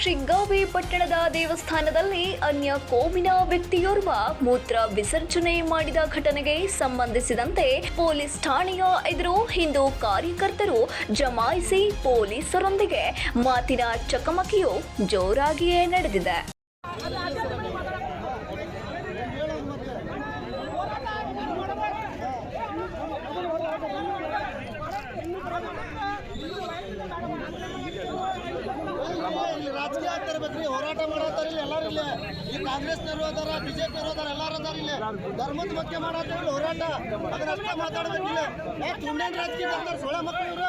ಶಿಗ್ಗಾವಿ ಪಟ್ಟಣದ ದೇವಸ್ಥಾನದಲ್ಲಿ ಅನ್ಯ ಕೋಮಿನ ವ್ಯಕ್ತಿಯೋರ್ವ ಮೂತ್ರ ವಿಸರ್ಜನೆ ಮಾಡಿದ ಘಟನೆಗೆ ಸಂಬಂಧಿಸಿದಂತೆ ಪೊಲೀಸ್ ಠಾಣೆಯ ಎದುರು ಹಿಂದೂ ಕಾರ್ಯಕರ್ತರು ಜಮಾಯಿಸಿ ಪೊಲೀಸರೊಂದಿಗೆ ಮಾತಿನ ಚಕಮಕಿಯು ಜೋರಾಗಿಯೇ ನಡೆದಿದೆ. ರಾಜಕೀಯ ಆಗ್ತಿರ್ಬೇಕ್ರಿ, ಹೋರಾಟ ಮಾಡತ್ತಾರ ಎಲ್ಲಾರು ಇಲ್ಲಿ. ಈ ಕಾಂಗ್ರೆಸ್ನವರು ಅದಾರ, ಬಿಜೆಪಿಯವರು ಅದಾರ, ಎಲ್ಲಾರು ಅದಾರ ಇಲ್ಲಿ. ಧರ್ಮದ ಬಗ್ಗೆ ಮಾಡತ್ತಾರ ಹೋರಾಟ, ಅದನ್ನ ಮಾತಾಡ್ಬೇಕಿಲ್ಲ. ತುಂಡೇನ್ ರಾಜಕೀಯ ಬರ್ತಾರೆ ಸೊಳ ಮಕ್ಕಳು, ಇವರು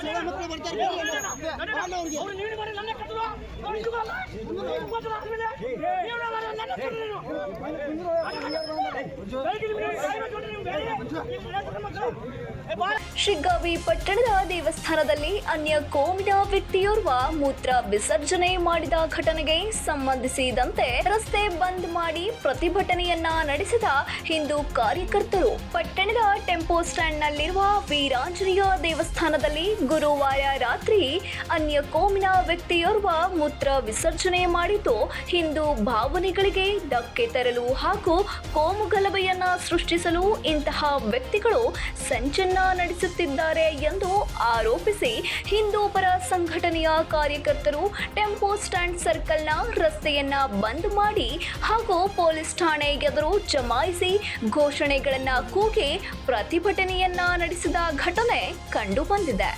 ಸೊಳ ಮಕ್ಕಳು ಬರ್ತಾರೆ. ಶಿಗ್ಗಾವಿ ಪಟ್ಟಣದ ದೇವಸ್ಥಾನದಲ್ಲಿ ಅನ್ಯ ಕೋಮಿನ ವ್ಯಕ್ತಿಯೋರ್ವ ಮೂತ್ರ ವಿಸರ್ಜನೆ ಮಾಡಿದ ಘಟನೆಗೆ ಸಂಬಂಧಿಸಿದಂತೆ ರಸ್ತೆ ಬಂದ್ ಮಾಡಿ ಪ್ರತಿಭಟನೆಯನ್ನ ನಡೆಸಿದ ಹಿಂದೂ ಕಾರ್ಯಕರ್ತರು ಪಟ್ಟಣದ ಟೆಂಪೋ ಸ್ಟ್ಯಾಂಡ್ನಲ್ಲಿರುವ ವೀರಾಂಜನೇಯ ದೇವಸ್ಥಾನದಲ್ಲಿ ಗುರುವಾರ ರಾತ್ರಿ ಅನ್ಯ ಕೋಮಿನ ವ್ಯಕ್ತಿಯೋರ್ವ ಮೂತ್ರ ವಿಸರ್ಜನೆ ಮಾಡಿದ್ದು ಹಿಂದೂ ಭಾವನೆಗಳಿಗೆ ಧಕ್ಕೆ ತರಲು ಹಾಗೂ ಕೋಮುಗಲಭೆಯನ್ನ ಸೃಷ್ಟಿಸಲು ಇಂತಹ ವ್ಯಕ್ತಿಗಳು ಸಂಚನ್ನ ನಡೆಸುತ್ತಿದ್ದಾರೆ ಎಂದು ಆರೋಪಿಸಿ ಹಿಂದೂ ಪರ ಸಂಘಟನೆಯ ಕಾರ್ಯಕರ್ತರು ಟೆಂಪೋ ಸ್ಟ್ಯಾಂಡ್ ಸರ್ಕಲ್ನ ರಸ್ತೆಯನ್ನ ಬಂದ್ ಮಾಡಿ ಹಾಗೂ ಪೊಲೀಸ್ ಠಾಣೆ ಎದುರು ಜಮಾಯಿಸಿ ಘೋಷಣೆಗಳನ್ನ ಕೂಗಿ ಪ್ರತಿಭಟನೆಯನ್ನ ನಡೆಸಿದ ಘಟನೆ ಕಂಡುಬಂದಿದೆ.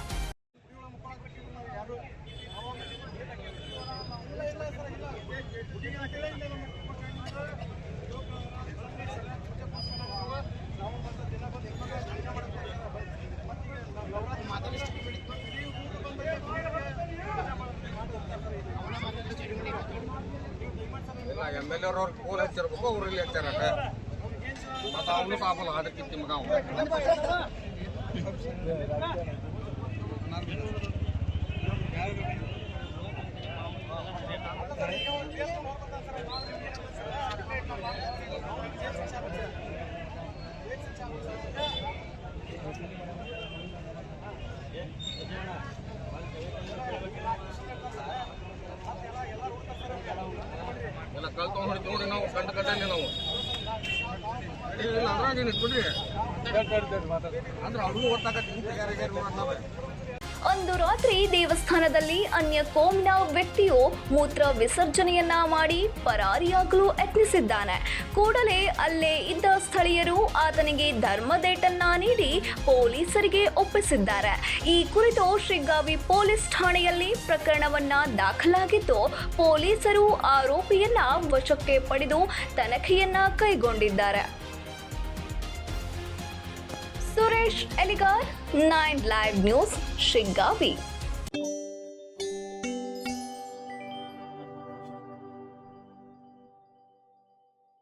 MLA ಅವ್ರು ಫೋನ್ ಹಚ್ಚಿರ್ಬೇಕು, ಅವ್ರು ಇಲ್ಲಿ ಹಚ್ಚಾರಟ ಮತ್ತು ಅವನು ಪಾಪಲ್ಲ ಅದಕ್ಕಿಂತ ಮಗ ಎಲ್ಲ ಕಲ್ತ್ಕೊಂಡು ಹೊಡಿತೀವಿ ನೋಡಿ ನಾವು ಕಂಡಲ್ಲಿ ನಾವು ಅದ್ರಾಗ ಇಟ್ಬಿಡ್ರಿ ಅಂದ್ರೆ ಅವ್ರಿಗೂ ಗೊತ್ತಾಗತ್ತೆ ಯಾರ್ಯಾರು ಮಾಡ್ತಾವೆ. ಅಂದು ರಾತ್ರಿ ದೇವಸ್ಥಾನದಲ್ಲಿ ಅನ್ಯ ಕೋಮಿನ ವ್ಯಕ್ತಿಯು ಮೂತ್ರ ವಿಸರ್ಜನೆಯನ್ನ ಮಾಡಿ ಪರಾರಿಯಾಗಲು ಯತ್ನಿಸಿದ್ದಾನೆ. ಕೂಡಲೇ ಅಲ್ಲೇ ಇದ್ದ ಸ್ಥಳೀಯರು ಆತನಿಗೆ ಧರ್ಮದೇಟನ್ನ ನೀಡಿ ಪೊಲೀಸರಿಗೆ ಒಪ್ಪಿಸಿದ್ದಾರೆ. ಈ ಕುರಿತು ಶಿಗ್ಗಾವಿ ಪೊಲೀಸ್ ಠಾಣೆಯಲ್ಲಿ ಪ್ರಕರಣವನ್ನ ದಾಖಲಾಗಿದ್ದು ಪೊಲೀಸರು ಆರೋಪಿಯನ್ನ ವಶಕ್ಕೆ ಪಡೆದು ತನಿಖೆಯನ್ನ ಕೈಗೊಂಡಿದ್ದಾರೆ. Suresh Eligar, 9 live news, Shiggavi.